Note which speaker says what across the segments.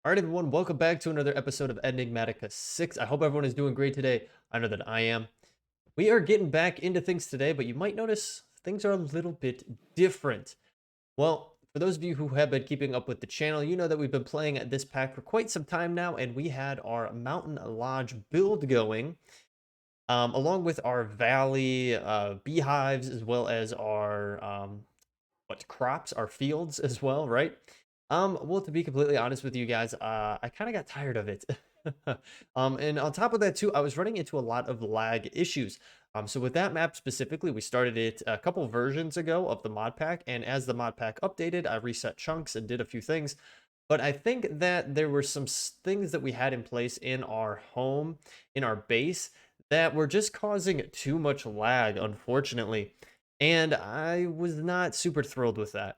Speaker 1: All right, everyone, welcome back to another episode of Enigmatica 6. I hope everyone is doing great today. I know that I am. We are getting back into things today, but you might notice things are a little bit different. Well, for those of you who have been keeping up with the channel, you know that we've been playing at this pack for quite some time now, and we had our Mountain Lodge build going, along with our Valley beehives, as well as our crops, our fields as well, right? Well, to be completely honest with you guys, I kind of got tired of it. And on top of that too, I was running into a lot of lag issues. So with that map specifically, we started it a couple versions ago of the mod pack, and as the mod pack updated, I reset chunks and did a few things. But I think that there were some things that we had in place in our home, in our base, that were just causing too much lag, unfortunately. And I was not super thrilled with that.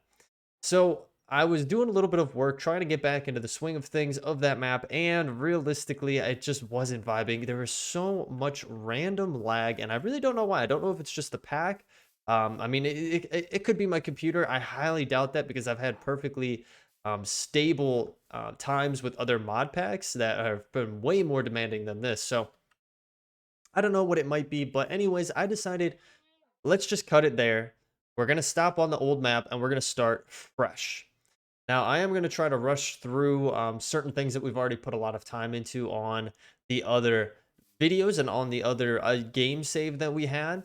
Speaker 1: So I was doing a little bit of work trying to get back into the swing of things of that map, and realistically, it just wasn't vibing. There was so much random lag, and I really don't know why. I don't know if it's just the pack. I mean, it could be my computer. I highly doubt that because I've had perfectly stable times with other mod packs that have been way more demanding than this. So I don't know what it might be, but anyways, I decided let's just cut it there. We're going to stop on the old map and we're going to start fresh. Now, I am going to try to rush through certain things that we've already put a lot of time into on the other videos and on the other game save that we had.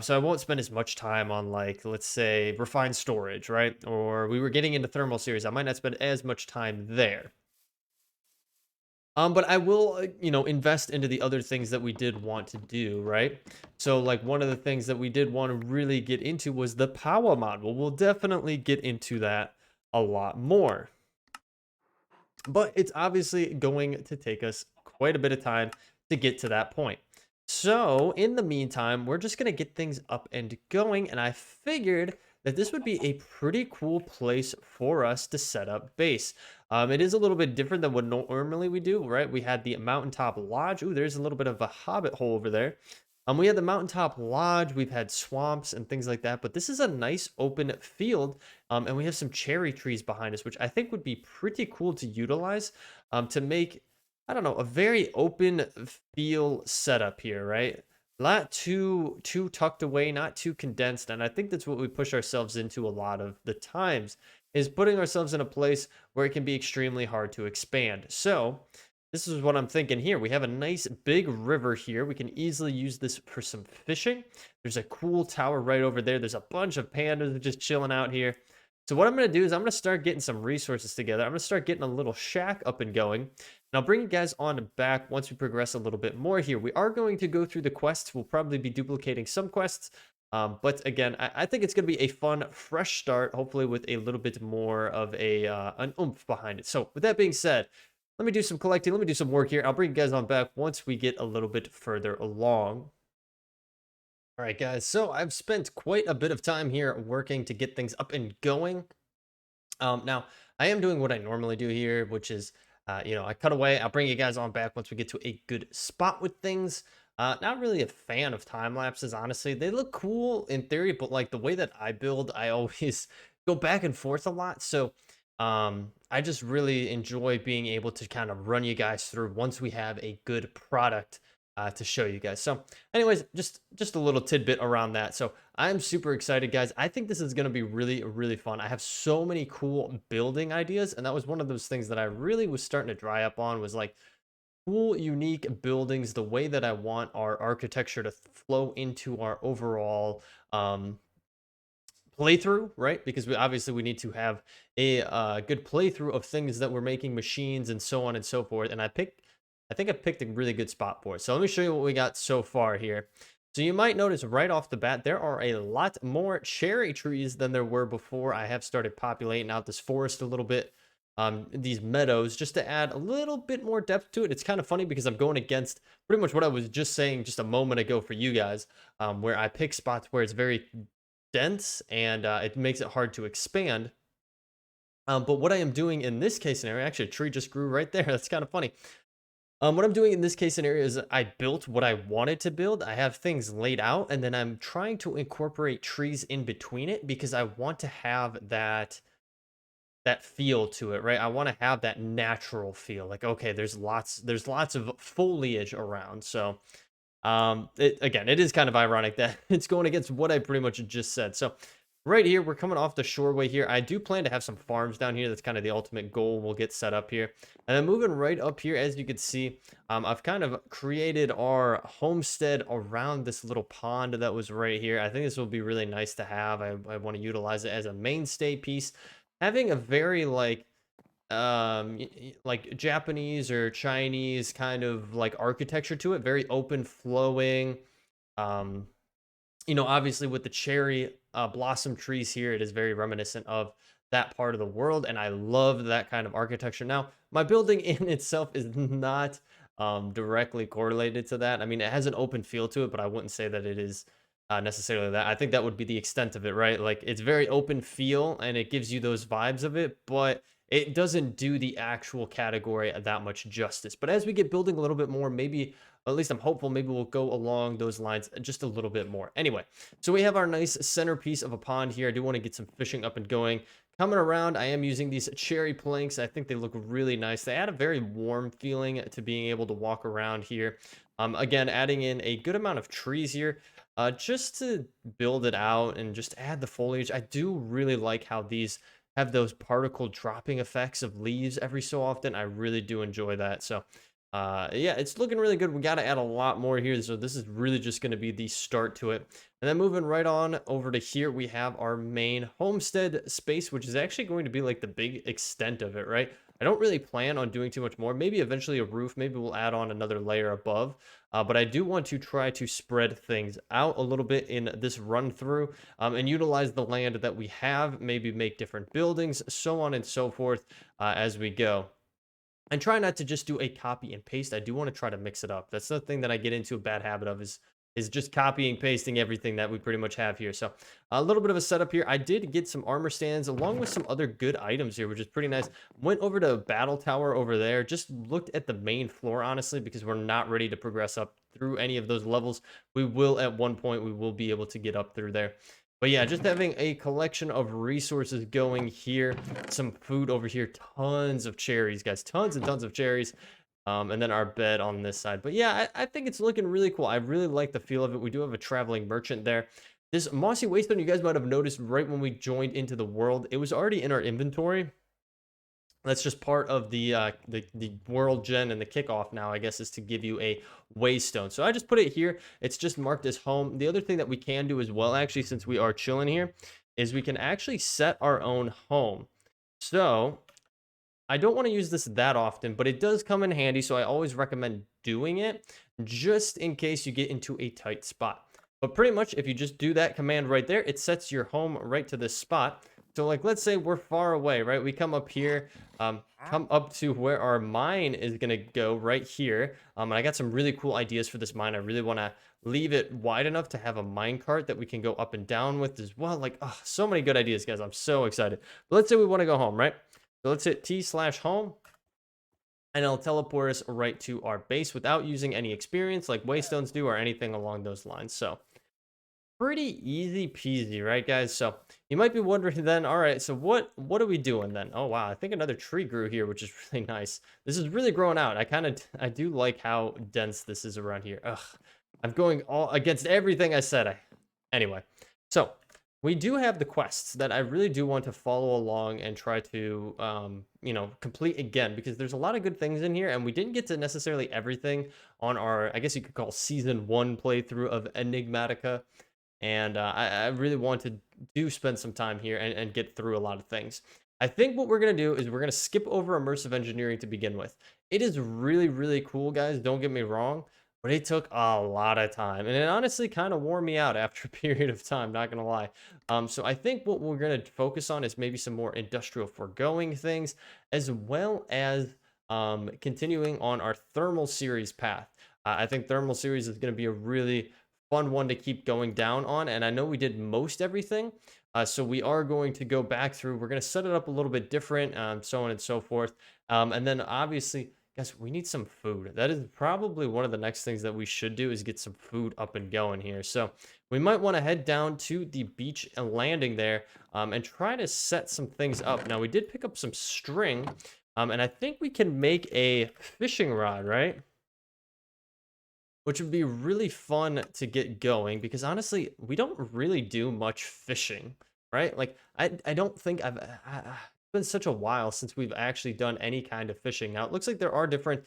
Speaker 1: So I won't spend as much time on, like, let's say, refined storage, right? Or we were getting into thermal series. I might not spend as much time there. But I will, invest into the other things that we did want to do, right? So, like, one of the things that we did want to really get into was the power mod. Well, we'll definitely get into that a lot more. But it's obviously going to take us quite a bit of time to get to that point. So, in the meantime, we're just going to get things up and going. And I figured that this would be a pretty cool place for us to set up base. It is a little bit different than what normally we do, right? We had the mountaintop lodge. Ooh, there's a little bit of a hobbit hole over there. We had the mountaintop lodge. We've had swamps and things like that, but this is a nice open field, and we have some cherry trees behind us, which I think would be pretty cool to utilize to make, I don't know, a very open feel setup here, right? Not too tucked away, not too condensed, and I think that's what we push ourselves into a lot of the times is putting ourselves in a place where it can be extremely hard to expand. So this is what I'm thinking here. We have a nice big river here. We can easily use this for some fishing. There's a cool tower right over there. There's a bunch of pandas just chilling out here. So what I'm going to do is I'm going to start getting some resources together. I'm going to start getting a little shack up and going. And I'll bring you guys on back once we progress a little bit more here. We are going to go through the quests. We'll probably be duplicating some quests. But again, I think it's going to be a fun, fresh start, hopefully with a little bit more of an oomph behind it. So with that being said, let me do some collecting. Let me do some work here. I'll bring you guys on back once we get a little bit further along. All right, guys. So I've spent quite a bit of time here working to get things up and going. Now, I am doing what I normally do here, which is, I cut away. I'll bring you guys on back once we get to a good spot with things. Not really a fan of time lapses, honestly. They look cool in theory, but like the way that I build, I always go back and forth a lot. So I just really enjoy being able to kind of run you guys through once we have a good product to show you guys. So anyways, just a little tidbit around that. So I'm super excited, guys. I think this is going to be really, really fun. I have so many cool building ideas, and that was one of those things that I really was starting to dry up on, was like cool, unique buildings, the way that I want our architecture to flow into our overall playthrough, right? Because we obviously we need to have a good playthrough of things that we're making, machines and so on and so forth. And I think I picked a really good spot for it. So let me show you what we got so far here. So you might notice right off the bat, there are a lot more cherry trees than there were before I have started populating out this forest a little bit. These meadows, just to add a little bit more depth to it. It's kind of funny because I'm going against pretty much what I was just saying just a moment ago for you guys, where I pick spots where it's very dense and it makes it hard to expand. But what I am doing in this case scenario, actually a tree just grew right there. That's kind of funny. What I'm doing in this case scenario is I built what I wanted to build. I have things laid out, and then I'm trying to incorporate trees in between it because I want to have that that feel to it, right? I want to have that natural feel. Like, okay, there's lots of foliage around. So again, it is kind of ironic that it's going against what I pretty much just said. So right here, we're coming off the shoreway here. I do plan to have some farms down here. That's kind of the ultimate goal we'll get set up here. And then moving right up here, as you can see, I've kind of created our homestead around this little pond that was right here. I think this will be really nice to have. I want to utilize it as a mainstay piece. Having a very like Japanese or Chinese kind of like architecture to it, very open flowing. um Obviously with the cherry blossom trees here, it is very reminiscent of that part of the world, and I love that kind of architecture. Now, my building in itself is not directly correlated to that. I mean, it has an open feel to it, but I wouldn't say that it is necessarily that. I think that would be the extent of it, right? Like, it's very open feel, and it gives you those vibes of it, but it doesn't do the actual category that much justice. But as we get building a little bit more, maybe, at least I'm hopeful, maybe we'll go along those lines just a little bit more. Anyway, so we have our nice centerpiece of a pond here. I do want to get some fishing up and going. Coming around, I am using these cherry planks. I think they look really nice. They add a very warm feeling to being able to walk around here. Again, adding in a good amount of trees here just to build it out and just add the foliage. I do really like how these have those particle dropping effects of leaves every so often. I really do enjoy that. So yeah, it's looking really good. We got to add a lot more here, so this is really just going to be the start to it. And then moving right on over to here, we have our main homestead space, which is actually going to be like the big extent of it, right? I don't really plan on doing too much more. Maybe eventually a roof. Maybe we'll add on another layer above. But I do want to try to spread things out a little bit in this run through, and utilize the land that we have. Maybe make different buildings, so on and so forth, as we go. And try not to just do a copy and paste. I do want to try to mix it up. That's the thing that I get into a bad habit of, is just copying pasting everything that we pretty much have here. So a little bit of a setup here. I did get some armor stands along with some other good items here, which is pretty nice. Went over to battle tower over there. Just looked at the main floor, honestly, because we're not ready to progress up through any of those levels. We will at one point. We will be able to get up through there. But yeah, just having a collection of resources going here. Some food over here. Tons of cherries, guys. Tons and tons of cherries. And then our bed on this side. But yeah, I think it's looking really cool. I really like the feel of it. We do have a traveling merchant there. This mossy wasteland, you guys might have noticed right when we joined into the world. It was already in our inventory. That's just part of the world gen and the kickoff now, I guess, is to give you a waystone. So I just put it here. It's just marked as home. The other thing that we can do as well, actually, since we are chilling here, is we can actually set our own home. So I don't want to use this that often, but it does come in handy. So I always recommend doing it just in case you get into a tight spot. But pretty much if you just do that command right there, it sets your home right to this spot. So like, let's say we're far away, right? We come up here, come up to where our mine is going to go right here. And I got some really cool ideas for this mine. I really want to leave it wide enough to have a mine cart that we can go up and down with as well. Like, oh, so many good ideas, guys. I'm so excited. But let's say we want to go home, right? So let's hit T/home. And it'll teleport us right to our base without using any experience like waystones do or anything along those lines. So pretty easy peasy, right, guys? So you might be wondering then, all right, so what are we doing then? Oh wow, I think another tree grew here, which is really nice. This is really growing out. I do like how dense this is around here. Ugh, I'm going all against everything I said. Anyway, so we do have the quests that I really do want to follow along and try to complete again, because there's a lot of good things in here, and we didn't get to necessarily everything on our, I guess you could call, season 1 playthrough of Enigmatica. And I really want to spend some time here and get through a lot of things. I think what we're going to do is we're going to skip over immersive engineering to begin with. It is really, really cool, guys. Don't get me wrong, but it took a lot of time. And it honestly kind of wore me out after a period of time, not going to lie. So I think what we're going to focus on is maybe some more industrial foregoing things, as well as continuing on our thermal series path. I think thermal series is going to be a really fun one to keep going down on, and I know we did most everything, so we are going to go back through. We're going to set it up a little bit different, so on and so forth, and then obviously Guys, we need some food. That is probably one of the next things that we should do is get some food up and going here. So we might want to head down to the beach and landing there and try to set some things up. Now, we did pick up some string, and I think we can make a fishing rod, right? Which would be really fun to get going because honestly, we don't really do much fishing, right? Like I don't think it's been such a while since we've actually done any kind of fishing. Now it looks like there are different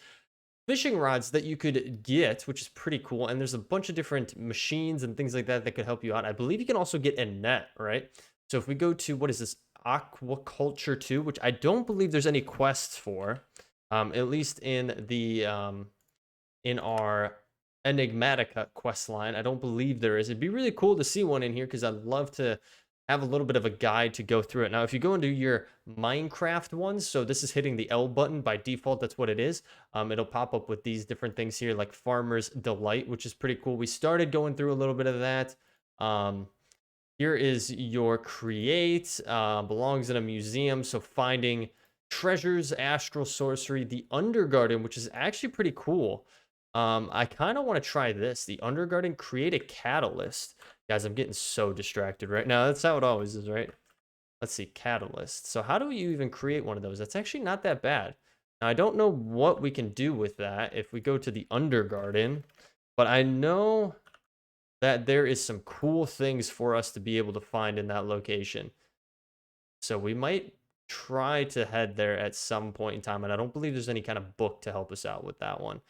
Speaker 1: fishing rods that you could get, which is pretty cool. And there's a bunch of different machines and things like that that could help you out. I believe you can also get a net, right? So if we go to what is this aquaculture 2, which I don't believe there's any quests for, at least in our Enigmatica questline. I don't believe there is. It'd be really cool to see one in here because I'd love to have a little bit of a guide to go through it. Now, if you go into your Minecraft ones, so this is hitting the L button by default, that's what it is. It'll pop up with these different things here like Farmer's Delight, which is pretty cool. We started going through a little bit of that. Here is your create, belongs in a museum. So finding treasures, astral sorcery, the Undergarden, which is actually pretty cool. I kind of want to try this. The Undergarden, create a catalyst. Guys, I'm getting so distracted right now. That's how it always is, right? Let's see, catalyst. So how do you even create one of those? That's actually not that bad. Now, I don't know what we can do with that if we go to the Undergarden, but I know that there is some cool things for us to be able to find in that location. So we might try to head there at some point in time, and I don't believe there's any kind of book to help us out with that one.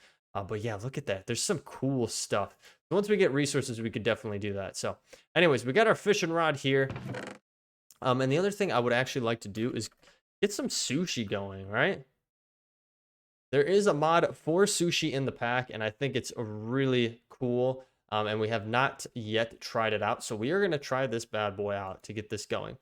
Speaker 1: But yeah, look at that. There's some cool stuff. So once we get resources, we could definitely do that. So anyways, we got our fishing rod here. And the other thing I would actually like to do is get some sushi going, right? There is a mod for sushi in the pack, and I think it's really cool. And we have not yet tried it out. So we are going to try this bad boy out to get this going.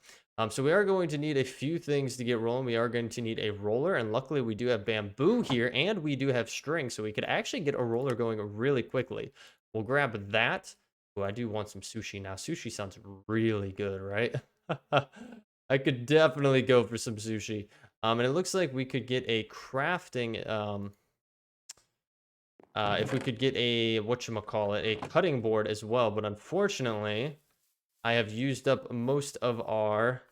Speaker 1: So we are going to need a few things to get rolling. We are going to need a roller, and luckily we do have bamboo here, and we do have string, so we could actually get a roller going really quickly. We'll grab that. Oh, I do want some sushi now. Sushi sounds really good, right? I could definitely go for some sushi. And it looks like we could get a crafting, if we could get a, whatchamacallit, a cutting board as well, but unfortunately, I have used up most of our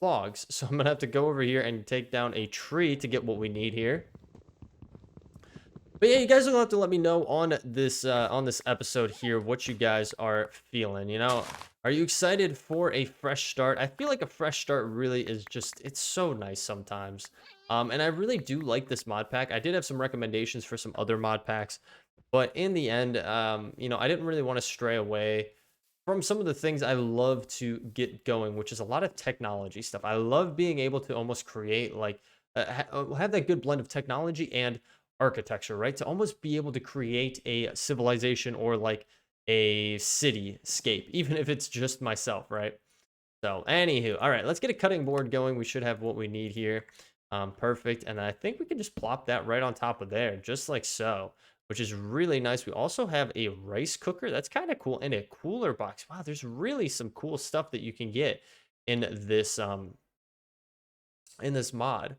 Speaker 1: logs. So I'm gonna have to go over here and take down a tree to get what we need here. But yeah, you guys are gonna have to let me know on this episode here what you guys are feeling. You know, are you excited for a fresh start? I feel like a fresh start really is just, it's so nice sometimes. And I really do like this mod pack. I did have some recommendations for some other mod packs, but in the end, you know, I didn't really want to stray away from some of the things I love to get going, which is a lot of technology stuff. I love being able to almost create like have that good blend of technology and architecture, right? To almost be able to create a civilization or like a cityscape, even if it's just myself, right? So, anywho, all right, let's get a cutting board going. We should have what we need here. Perfect. And I think we can just plop that right on top of there, just like so, which is really nice. We also have a rice cooker. That's kind of cool. And a cooler box. Wow, there's really some cool stuff that you can get in this mod.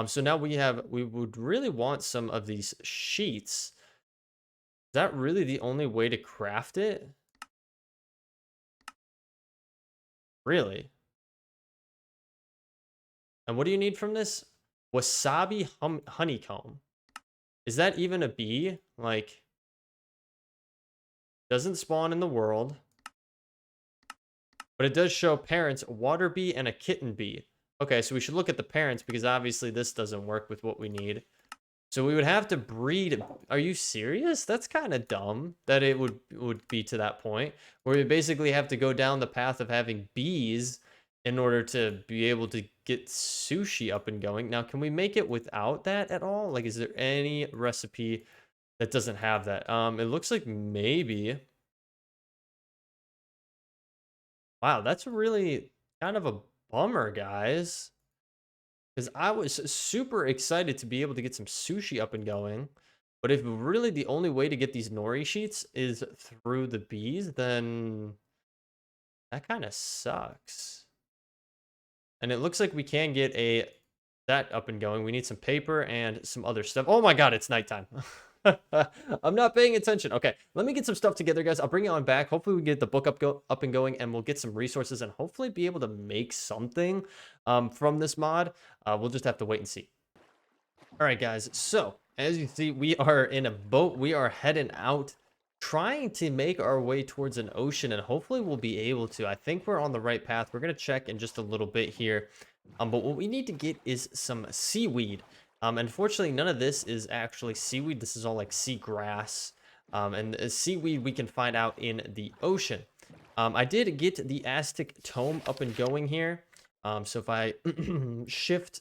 Speaker 1: So now we would really want some of these sheets. Is that really the only way to craft it? Really? And what do you need from this? Wasabi honeycomb. Is that even a bee? Like, doesn't spawn in the world. But it does show parents, a water bee and a kitten bee. Okay, so we should look at the parents because obviously this doesn't work with what we need. So we would have to breed. Are you serious? That's kind of dumb that it would be to that point where we basically have to go down the path of having bees in order to be able to get sushi up and going. Now, can we make it without that at all? Like, is there any recipe that doesn't have that? It looks like maybe. Wow, that's really kind of a bummer, guys. Because I was super excited to be able to get some sushi up and going. But if really the only way to get these nori sheets is through the bees, then that kind of sucks. And it looks like we can get a that up and going. We need some paper and some other stuff. Oh my god, it's nighttime. I'm not paying attention. Okay, let me get some stuff together, guys. I'll bring you on back. Hopefully we get the book up and going, and we'll get some resources and hopefully be able to make something from this mod. We'll just have to wait and see. All right, guys. So as you see, we are in a boat. We are heading out, trying to make our way towards an ocean, and hopefully we'll be able to. I think we're on the right path. We're gonna check in just a little bit here. But what we need to get is some seaweed. Unfortunately, none of this is actually seaweed. This is all like seagrass. And seaweed we can find out in the ocean. I did get the Aztec tome up and going here. So if I shift,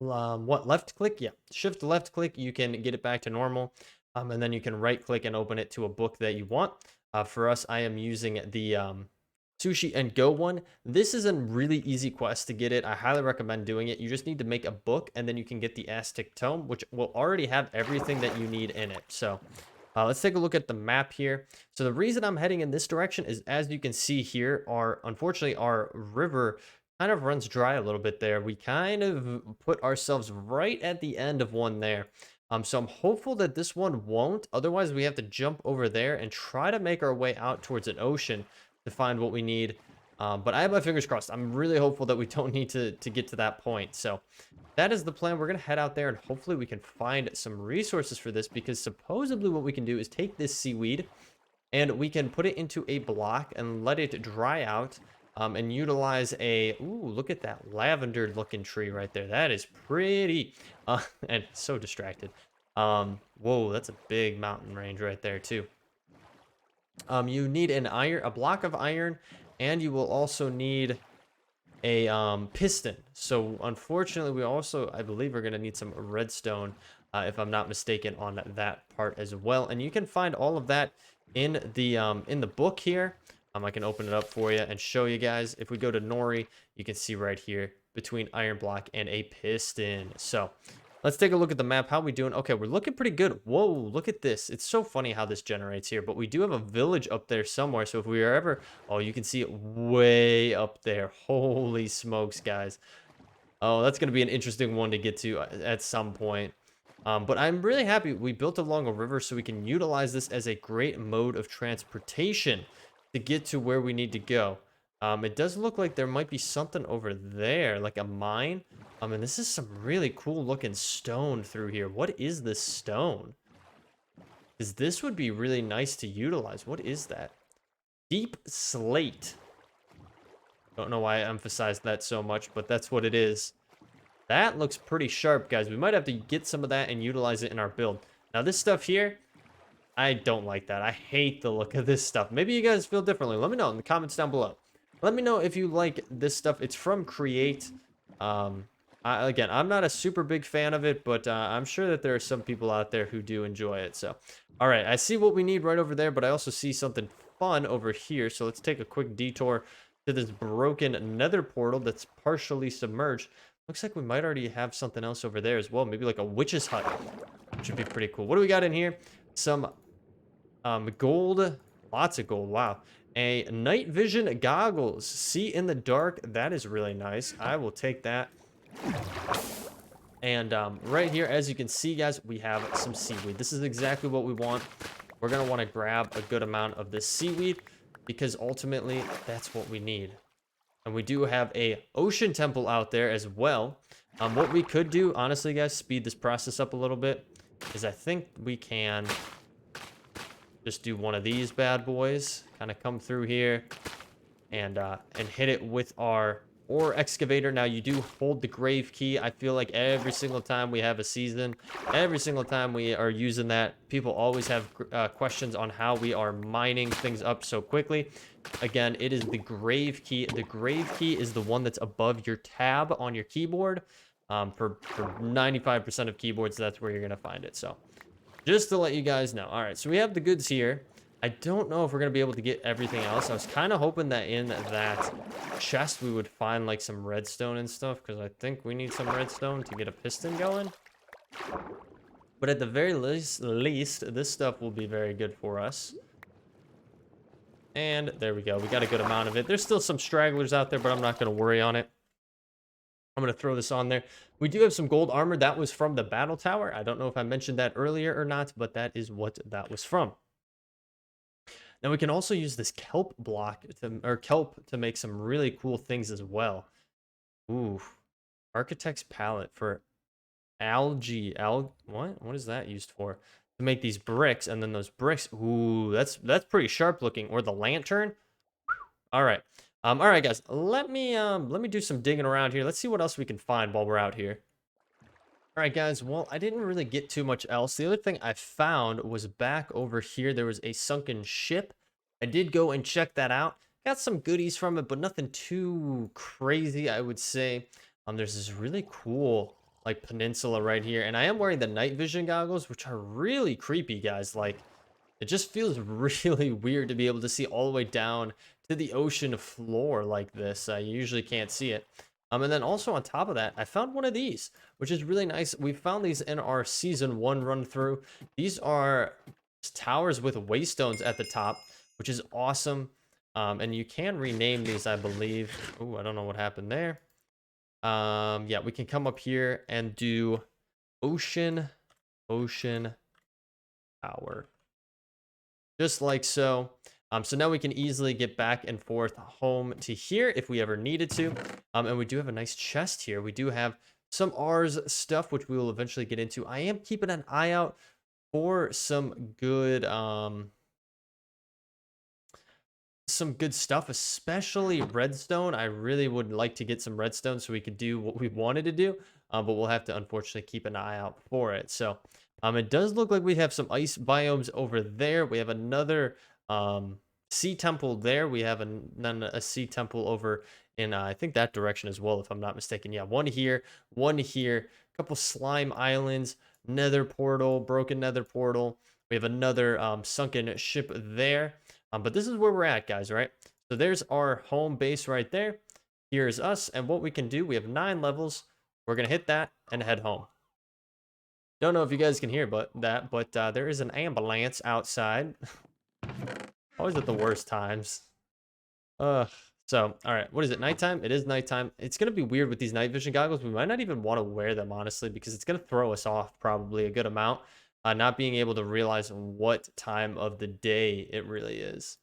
Speaker 1: left click? Yeah, shift left click, you can get it back to normal. And then you can right click and open it to a book that you want. For us, I am using the Sushi and Go one. This is a really easy quest to get it. I highly recommend doing it. You just need to make a book and then you can get the Aztec tome, which will already have everything that you need in it. So let's take a look at the map here. So the reason I'm heading in this direction is, as you can see here, unfortunately our river kind of runs dry a little bit there. We kind of put ourselves right at the end of one there. So I'm hopeful that this one won't. Otherwise, we have to jump over there and try to make our way out towards an ocean to find what we need. But I have my fingers crossed. I'm really hopeful that we don't need to get to that point. So that is the plan. We're going to head out there and hopefully we can find some resources for this, because supposedly what we can do is take this seaweed and we can put it into a block and let it dry out, and utilize a, ooh, look at that lavender looking tree right there. That is pretty, and so distracted. Whoa, that's a big mountain range right there too. You need a block of iron, and you will also need a piston. So unfortunately, we also, I believe, we're going to need some redstone, if I'm not mistaken, on that part as well. And you can find all of that in the book here. I can open it up for you and show you guys. If we go to Nori, you can see right here between iron block and a piston. So let's take a look at the map. How we doing? Okay, we're looking pretty good. Whoa, look at this. It's so funny how this generates here, but we do have a village up there somewhere. So if we are ever, oh, you can see it way up there. Holy smokes, guys. Oh, that's going to be an interesting one to get to at some point. But I'm really happy we built along a river so we can utilize this as a great mode of transportation to get to where we need to go. It does look like there might be something over there, like a mine. And this is some really cool looking stone through here. What is this stone? Because this would be really nice to utilize. What is that? Deep slate. Don't know why I emphasized that so much, but that's what it is. That looks pretty sharp, guys. We might have to get some of that and utilize it in our build. Now, this stuff here, I don't like that. I hate the look of this stuff. Maybe you guys feel differently. Let me know in the comments down below. Let me know if you like this stuff. It's from Create. Again, I'm not a super big fan of it, but I'm sure that there are some people out there who do enjoy it. So, all right, I see what we need right over there, but I also see something fun over here. So let's take a quick detour to this broken nether portal that's partially submerged. Looks like we might already have something else over there as well. Maybe like a witch's hut, which would be pretty cool. What do we got in here? Some gold, lots of gold. Wow. A night vision goggles, see in the dark. That is really nice. I will take that. And right here, as you can see, guys, we have some seaweed. This is exactly what we want. We're gonna want to grab a good amount of this seaweed, because ultimately that's what we need. And we do have a ocean temple out there as well. What we could do, honestly, guys, speed this process up a little bit, is I think we can just do one of these bad boys, kind of come through here and hit it with our ore excavator. Now, you do hold the grave key. I feel like every single time we have a season, every single time we are using that, people always have questions on how we are mining things up so quickly. Again, it is the grave key. The grave key is the one that's above your tab on your keyboard. For 95% of keyboards, that's where you're going to find it. So just to let you guys know. All right, so we have the goods here. I don't know if we're going to be able to get everything else. I was kind of hoping that in that chest we would find like some redstone and stuff, because I think we need some redstone to get a piston going. But at the very least, this stuff will be very good for us. And there we go. We got a good amount of it. There's still some stragglers out there, but I'm not going to worry on it. I'm going to throw this on there. We do have some gold armor. That was from the battle tower. I don't know if I mentioned that earlier or not, but that is what that was from. Now we can also use this kelp block or kelp to make some really cool things as well. Ooh, architect's palette for algae. What is that used for? To make these bricks, and then those bricks. Ooh, that's pretty sharp looking. Or the lantern. All right. All right, guys. Let me do some digging around here. Let's see what else we can find while we're out here. All right, guys. Well, I didn't really get too much else. The other thing I found was back over here. There was a sunken ship. I did go and check that out. Got some goodies from it, but nothing too crazy, I would say. There's this really cool like peninsula right here, and I am wearing the night vision goggles, which are really creepy, guys. Like, it just feels really weird to be able to see all the way down to the ocean floor like this. You usually can't see it. And then also on top of that, I found one of these, which is really nice. We found these in our season 1 run through. These are towers with waystones at the top, which is awesome. And you can rename these, I believe. Oh, I don't know what happened there. Yeah, we can come up here and do ocean tower. Just like so. So now we can easily get back and forth home to here if we ever needed to. And we do have a nice chest here. We do have some R's stuff, which we will eventually get into. I am keeping an eye out for some good stuff, especially redstone. I really would like to get some redstone so we could do what we wanted to do, but we'll have to unfortunately keep an eye out for it. So it does look like we have some ice biomes over there. We have another sea temple there. We have a sea temple over in I think that direction as well, if I'm not mistaken. Yeah, one here, a couple slime islands, nether portal, broken nether portal. We have another sunken ship there. But this is where we're at, guys, right? So there's our home base right there. Here's us, and what we can do, we have 9 levels. We're going to hit that and head home. Don't know if you guys can hear but there is an ambulance outside. Always at the worst times. So, all right, what is it, nighttime? It is nighttime. It's going to be weird with these night vision goggles. We might not even want to wear them, honestly, because it's going to throw us off probably a good amount. Not being able to realize what time of the day it really is.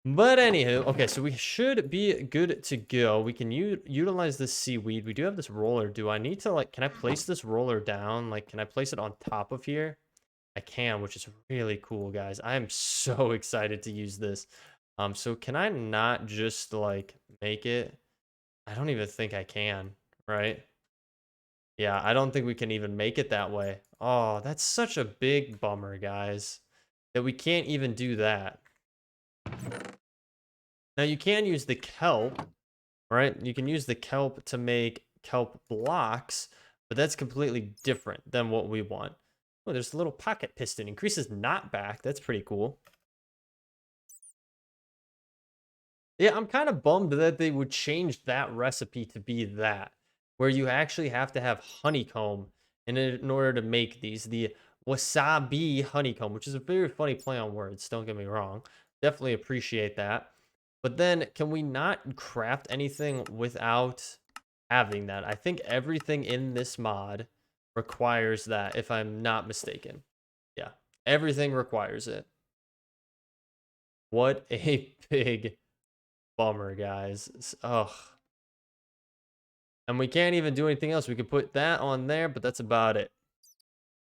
Speaker 1: But anywho, okay, so we should be good to go. We can utilize this seaweed. We do have this roller. Do I need to, like, can I place this roller down? Like, can I place it on top of here? I can, which is really cool, guys. I am so excited to use this. So can I not just, like, make it? I don't even think I can, right? Yeah, I don't think we can even make it that way. Oh, that's such a big bummer, guys, that we can't even do that. Now, you can use the kelp, right? You can use the kelp to make kelp blocks, but that's completely different than what we want. Oh, there's a little pocket piston. Increases knockback. That's pretty cool. Yeah, I'm kind of bummed that they would change that recipe to be that, where you actually have to have honeycomb in order to make these. The wasabi honeycomb, which is a very funny play on words, don't get me wrong. Definitely appreciate that. But then, can we not craft anything without having that? I think everything in this mod requires that, if I'm not mistaken. Yeah, everything requires it. What a big bummer, guys. Ugh. And we can't even do anything else. We could put that on there, but that's about it.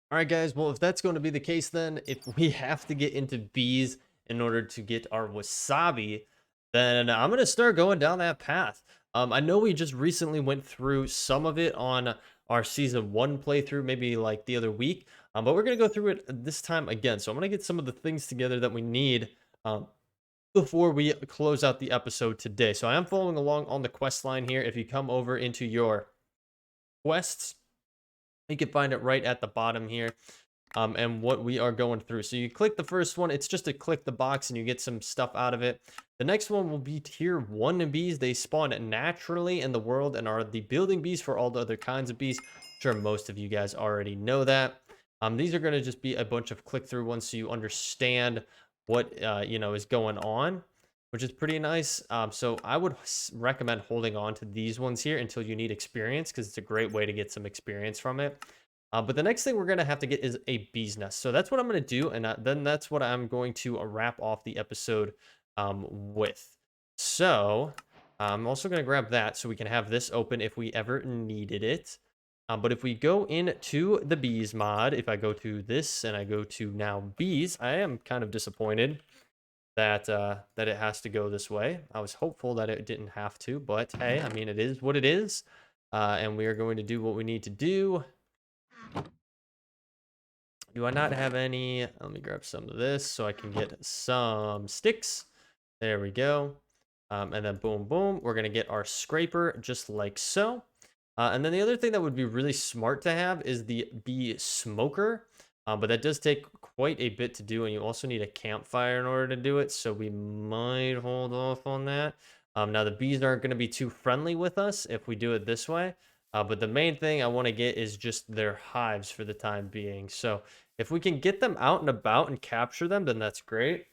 Speaker 1: All right, guys. Well, if that's going to be the case, then if we have to get into bees in order to get our wasabi, then I'm going to start going down that path. I know we just recently went through some of it on our season 1 playthrough, maybe like the other week, but we're going to go through it this time again. So I'm going to get some of the things together that we need before we close out the episode today. So I am following along on the quest line here. If you come over into your quests, you can find it right at the bottom here. And what we are going through. So you click the first one, it's just to click the box and you get some stuff out of it. The next one will be tier 1 bees. They spawn naturally in the world and are the building bees for all the other kinds of bees. I'm sure most of you guys already know that. These are going to just be a bunch of click-through ones so you understand what is going on. which is pretty nice. So I would recommend holding on to these ones here until you need experience, because it's a great way to get some experience from it. But the next thing we're going to have to get is a bee's nest. So that's what I'm going to do, and then that's what I'm going to wrap off the episode with. So I'm also going to grab that so we can have this open if we ever needed it. But if we go into the bees mod, if I go to this and I go to now bees, I am kind of disappointed that that it has to go this way. I was hopeful that it didn't have to, but hey, I mean, it is what it is. And we are going to do what we need to do. Do I not have any? Let me grab some of this so I can get some sticks. There we go. And then boom, boom. We're going to get our scraper just like so. And then the other thing that would be really smart to have is the bee smoker. But that does take quite a bit to do, and you also need a campfire in order to do it, so we might hold off on that. Now, the bees aren't going to be too friendly with us if we do it this way, but the main thing I want to get is just their hives for the time being. So if we can get them out and about and capture them, then that's great.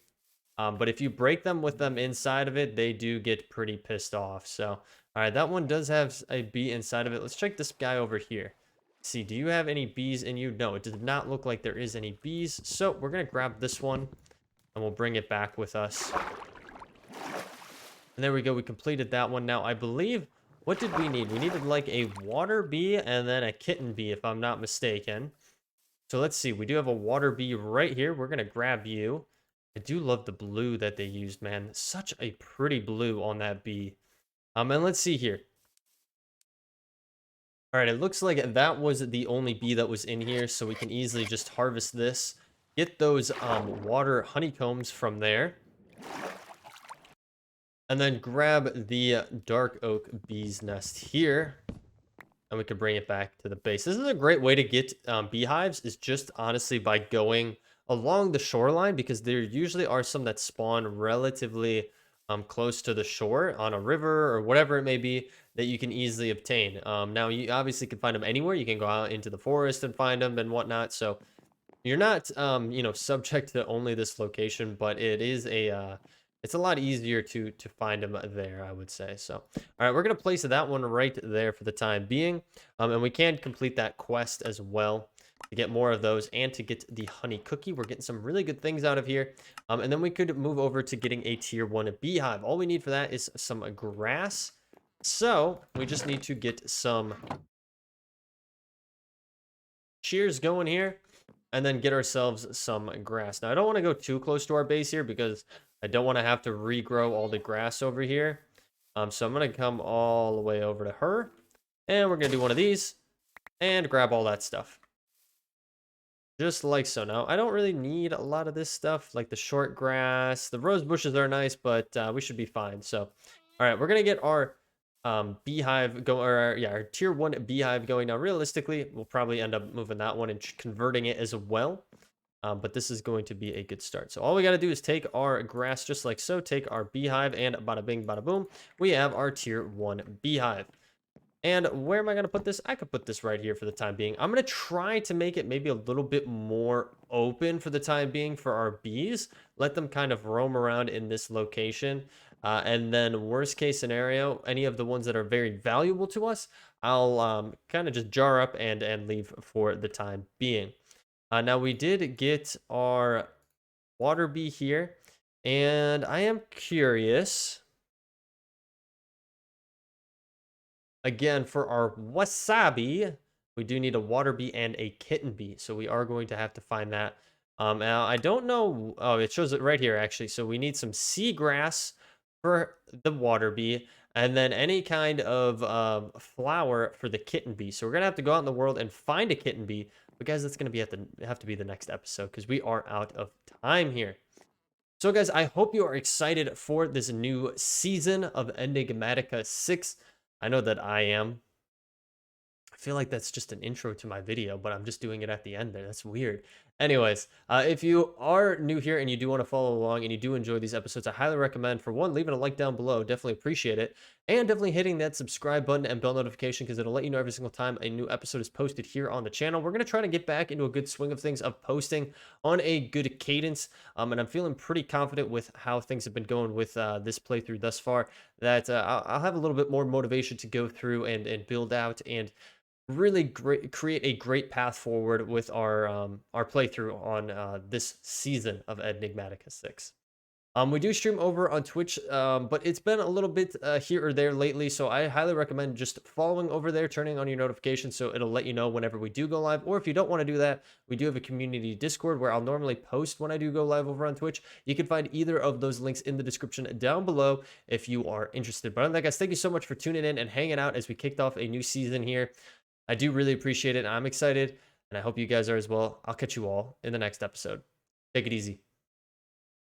Speaker 1: But if you break them with them inside of it, they do get pretty pissed off. So, all right, that one does have a bee inside of it. Let's check this guy over here. See, do you have any bees in you? No, it does not look like there is any bees. So we're going to grab this one and we'll bring it back with us. And there we go. We completed that one. Now, I believe, what did we need? We needed like a water bee and then a kitten bee, if I'm not mistaken. So let's see. We do have a water bee right here. We're going to grab you. I do love the blue that they used, man. Such a pretty blue on that bee. And let's see here. All right, it looks like that was the only bee that was in here, so we can easily just harvest this, get those water honeycombs from there, and then grab the dark oak bee's nest here, and we can bring it back to the base. This is a great way to get beehives, is just honestly by going along the shoreline, because there usually are some that spawn relatively close to the shore on a river or whatever it may be that you can easily obtain. Now, you obviously can find them anywhere. You can go out into the forest and find them and whatnot. So you're not, you know, subject to only this location, but it is a, it's a lot easier to find them there, I would say. So, all right, we're gonna place that one right there for the time being, and we can complete that quest as well to get more of those and to get the honey cookie. We're getting some really good things out of here, and then we could move over to getting a tier 1 beehive. All we need for that is some grass. So we just need to get some shears going here and then get ourselves some grass. Now, I don't want to go too close to our base here because I don't want to have to regrow all the grass over here. So I'm going to come all the way over to her, and we're going to do one of these and grab all that stuff. Just like so. Now, I don't really need a lot of this stuff, like the short grass. The rose bushes are nice, but we should be fine. So, all right, we're going to get our beehive go, or yeah, our tier 1 beehive going. Now, realistically, we'll probably end up moving that one and converting it as well. But this is going to be a good start. So all we got to do is take our grass just like so, take our beehive, and bada bing, bada boom, we have our tier 1 beehive. And where am I going to put this? I could put this right here for the time being. I'm going to try to make it maybe a little bit more open for the time being for our bees. Let them kind of roam around in this location. And then worst case scenario, any of the ones that are very valuable to us, I'll kind of just jar up and leave for the time being. Now, we did get our water bee here, and I am curious. Again, for our wasabi, we do need a water bee and a kitten bee, so we are going to have to find that. Now, I don't know. Oh, it shows it right here, actually. So we need some seagrass for the water bee, and then any kind of flower for the kitten bee. So we're going to have to go out in the world and find a kitten bee. But guys, that's going to have to be the next episode because we are out of time here. So guys, I hope you are excited for this new season of Enigmatica 6. I know that I am. I feel like that's just an intro to my video, but I'm just doing it at the end there. That's weird. Anyways, if you are new here and you do want to follow along and you do enjoy these episodes, I highly recommend, for one, leaving a like down below. Definitely appreciate it. And definitely hitting that subscribe button and bell notification, because it'll let you know every single time a new episode is posted here on the channel. We're going to try to get back into a good swing of things, of posting on a good cadence. And I'm feeling pretty confident with how things have been going with this playthrough thus far, that I'll have a little bit more motivation to go through and build out and really create a great path forward with our playthrough on this season of Enigmatica 6. We do stream over on Twitch, but it's been a little bit here or there lately, so I highly recommend just following over there, turning on your notifications so it'll let you know whenever we do go live. Or if you don't want to do that, we do have a community Discord where I'll normally post when I do go live over on Twitch. You can find either of those links in the description down below if you are interested. But other than that, guys, thank you so much for tuning in and hanging out as we kicked off a new season here. I do really appreciate it. I'm excited, and I hope you guys are as well. I'll catch you all in the next episode. Take it easy.